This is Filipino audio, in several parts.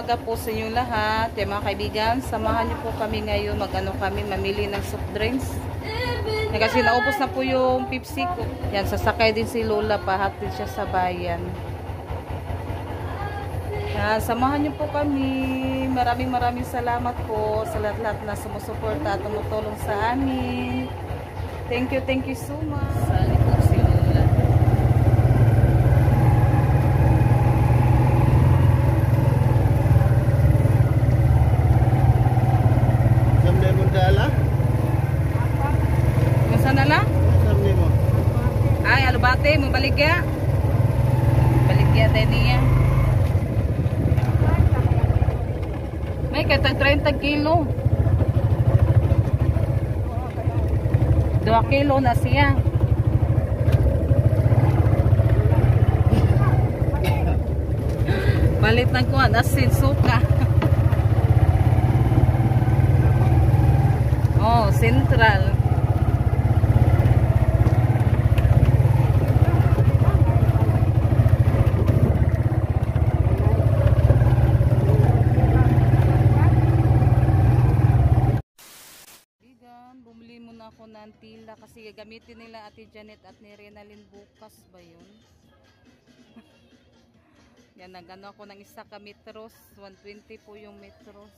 umaga po sa inyo lahat. Kaya mga kaibigan, samahan niyo po kami ngayon mamili ng soft drinks. Kasi naubos na po yung Pepsi ko. Yan, sasakay din si Lola, pahatid siya sa bayan. Yan, samahan niyo po kami. Maraming salamat po sa lahat na sumusuporta at tumutulong sa amin. Thank you so much. Sa likod si Lola. Ay, alubate, mo baligya. Baligya din niya. May katag 30 kilo. 2 kilo na siya. Balit ng kuwan, asin, suka. Oh, Central. Bumili muna ako ng tila kasi gagamitin nila Ate Janet at ni Renalyn bukas ba yun? Yan, nagano ako ng isa ka metros, 120 po yung metros.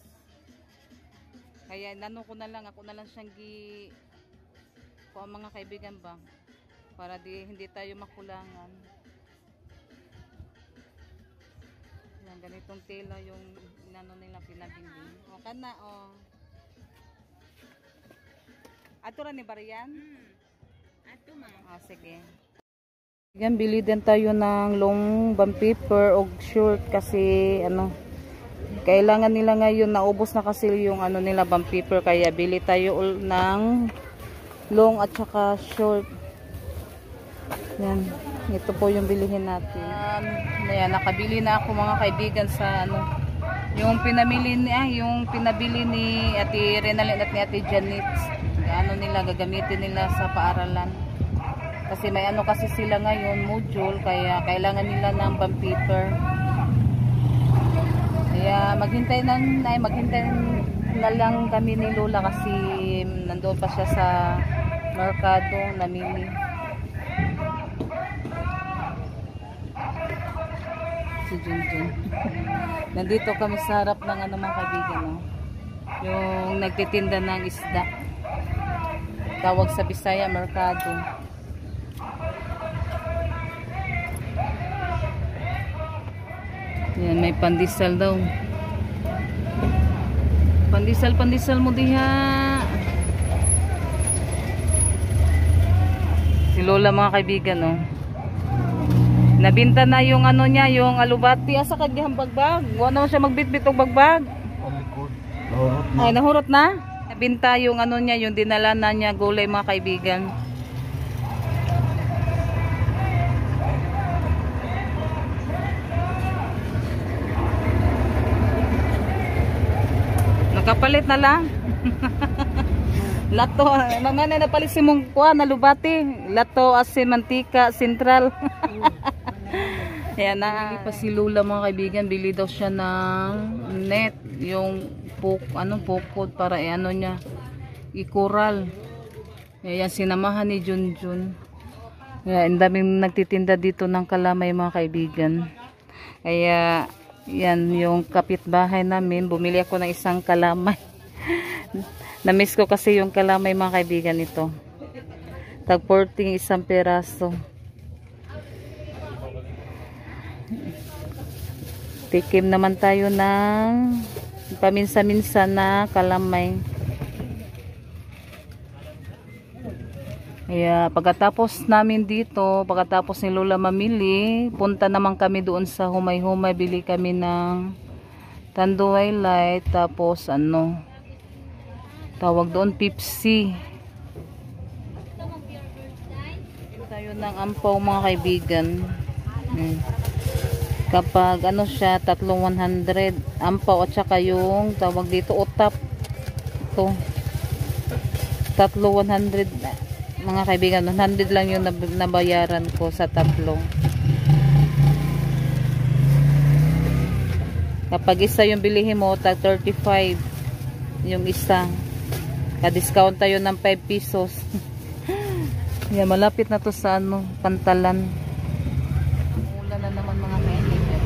Kaya nano ko na lang, ako na lang siyang ko ang mga kaibigan ba para hindi tayo makulangan. Yan, ganitong tela yung nano nila pinabili. O kana o. Ato rin ni Barian? Ato ma. Ah, sige. Yan, bili din tayo ng long band paper o short kasi kailangan nila ngayon, naubos na kasi yung nila band paper, kaya bili tayo ng long at saka short. Yan, ito po yung bilihin natin. Ayan, nakabili na ako mga kaibigan sa yung pinabili ni Ate Renalyn at ni Ate Janet. Nila gagamitin nila sa paaralan. Kasi may kasi sila ngayon, module, kaya kailangan nila ng band paper. Kaya maghintay na lang kami ni Lola kasi nandoon pa siya sa merkado namili. Si Junjun. Nandito kami sa harap ng mga kaibigan, yung nagtitinda ng isda. Tawag sa Bisaya, merkado. Yan, may pandesal daw. Pandesal mo diha. Si Lola mga kaibigan, nabinta na yung niya, yung alubati. Asa kagihang bagbag? Wala siya magbitbit og bagbag. Ay, nahurot na? Binta yung niya, yung dinala na niya gulay mga kaibigan. Nakapalit na lang. Lato, mamaya napalit si mong nalubati. Lato, asin, mantika, Central. Ayan na. Pa si Lola mga kaibigan, bili daw siya ng net, yung pukod para niya ikural. Ayan, sinamahan ni Junjun. Ayan, ang daming nagtitinda dito ng kalamay mga kaibigan. Kaya yan, yung kapitbahay namin, bumili ako ng isang kalamay. Namiss ko kasi yung kalamay mga kaibigan ito. Tag 40 isang peraso. Tikim naman tayo ng paminsa-minsa na kalamay. Kaya pagkatapos namin dito, pagkatapos ni Lola mamili, punta naman kami doon sa Humay-Humay, bili kami ng Tanduay Light, tapos tawag doon Pepsi. Tayo ng ampaw mga kaibigan. Kapag siya, 3,100 ampaw at saka yung tawag dito utap. Ito 3,100 mga kaibigan, 100 lang yung nabayaran ko sa tatlo. Kapag isa yung bilihin mo, tag 35 yung isa. Ka-discount tayo ng 5 pesos. Yan, malapit na to sa ano, Pantalan. Ulan na naman mga kaibigan.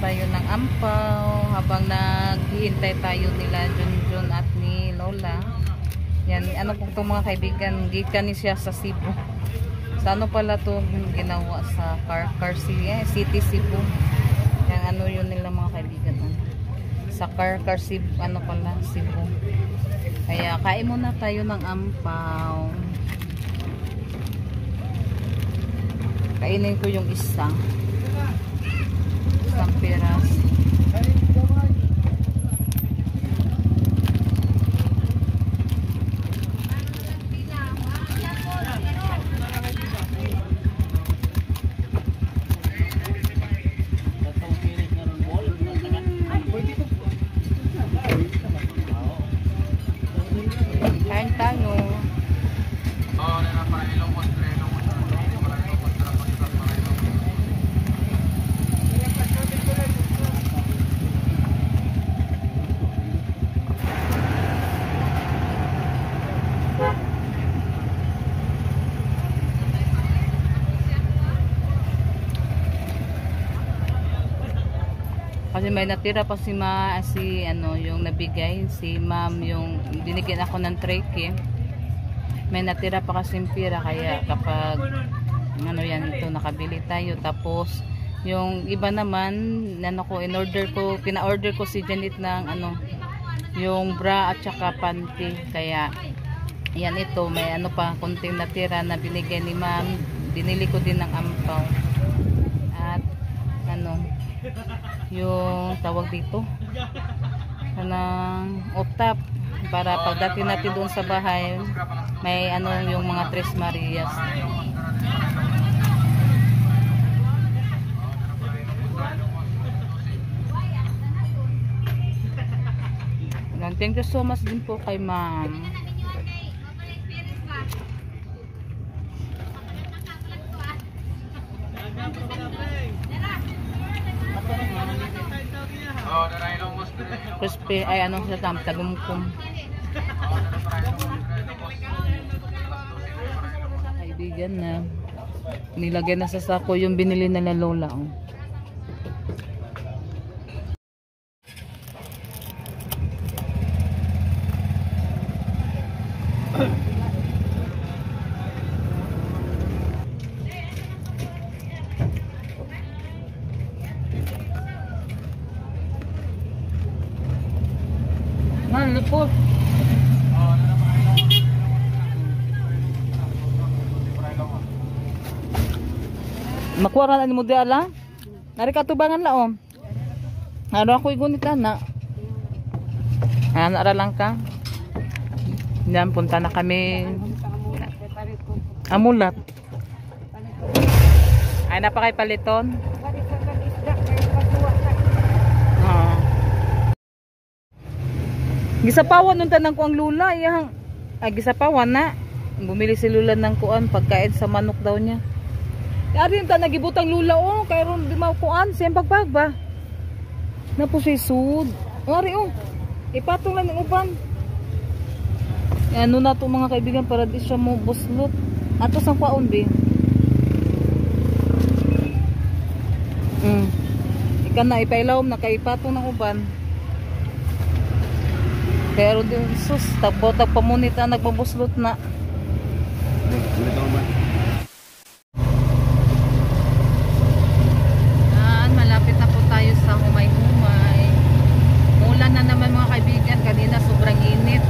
Tayo ng ampaw habang naghihintay tayo nila Junjun at ni Lola. Yan, ano po itong mga kaibigan, gikan ni siya sa Cebu. Sa ano pala to ginawa sa City Cebu. Yan, ano yun nila mga kaibigan. Sa Cebu, ano pala, Cebu. Kaya kain muna tayo ng ampaw. Kainin ko yung isang piras. Kain tayo. Kasi may natira pa si ano yung nabigay si ma'am, yung binigyan ako ng trake. May natira pa kasi pira, kaya kapag ano yan, ito nakabili tayo. Tapos yung iba naman pina-order ko si Janet ng ano, yung bra at saka panty. Kaya yan, ito may ano pa konting natira na binigay ni ma'am. Binili ko din ng ampaw. At ano, yung tawag dito ng off-top para pagdating natin doon sa bahay may ano yung mga Tres Marias. Thank you so much din po kay ma'am. Crispy, ay ano siya tam, tagumkum. Kaibigan na nilagay na sa sako yung binili nila Lola. Oh. Lipot. Makuha ka na ni mo di ala? Nari katubangan la om. Ano ako igunit na? Nara lang ka. Yan, punta na kami. Amulat. Ay, napakay paliton. Gisapawan nung tanang ko ang lula. Gisapawan na. Bumili si lula ng kuan. Pagkain sa manok daw niya. Yari yung nagibutang lula. Oh, kaya ron di maukuan. Siyang pagpagba. Napo siya sud. Yari oh. Ipatong lang ng upan. Ano na ito mga kaibigan para di siya mo buslot. Ato sang kwaon be. Ikan na ipailawom na kay ipatong ng upan. Pero din sus, tagpo-tag pamunit na nagbabuslot na. Malapit na po tayo sa Humay-Humay. Ulan na naman mga kaibigan, kanina sobrang init.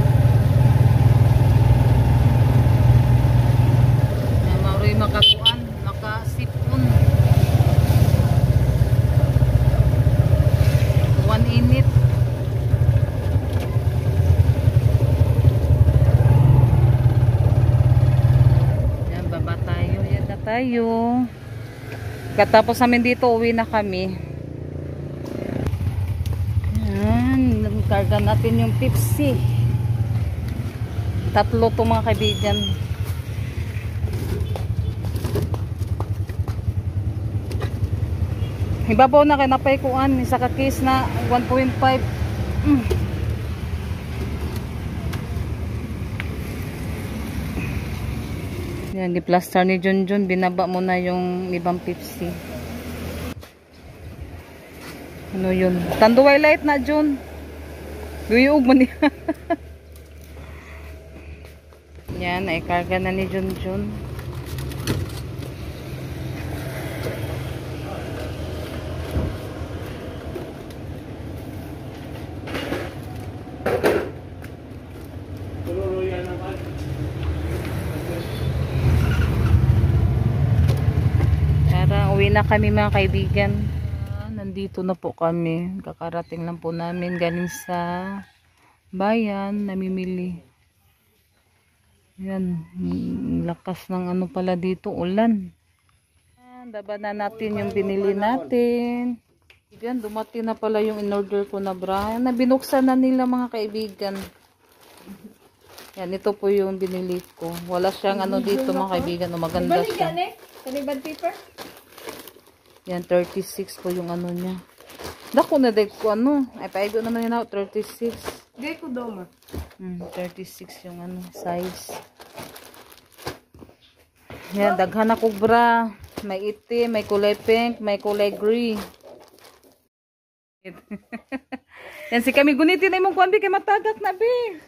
Maroy makakuan, makasipon. tayo. Katapos namin dito, uwi na kami. Yan, karga natin yung Pepsi. 3 to mga kaibigan. Ibabaw na kay napay kuan isa ka case na 1.5. Yan, di-plaster ni Junjun, binaba mo na yung ibang Pepsi. Ano yun? Tanduay light na, Jun. Guyog mo niya. Yan, ay karga na ni Junjun. Uwi na kami mga kaibigan. Nandito na po kami. Kakarating lang po namin galing sa bayan. Namimili. Yan. Lakas ng ano pala dito. Ulan. Baba na natin yung binili natin. Yan. Dumating na pala yung in-order ko na bra. Na binuksan na nila mga kaibigan. Yan. Ito po yung binili ko. Wala siyang ano dito mga kaibigan. Maganda siya. Kanibad paper? Yan, 36 po yung ano niya. Dako na dahil ko ano. Ay, paigo naman yun ako, 36. Gay ko doma. 36 yung ano, size. Yan, daghan ako bra. May itim, may kulay pink, may kulay gray. Yan, si kami gunitin na yung kuwan, kay matagak na, be.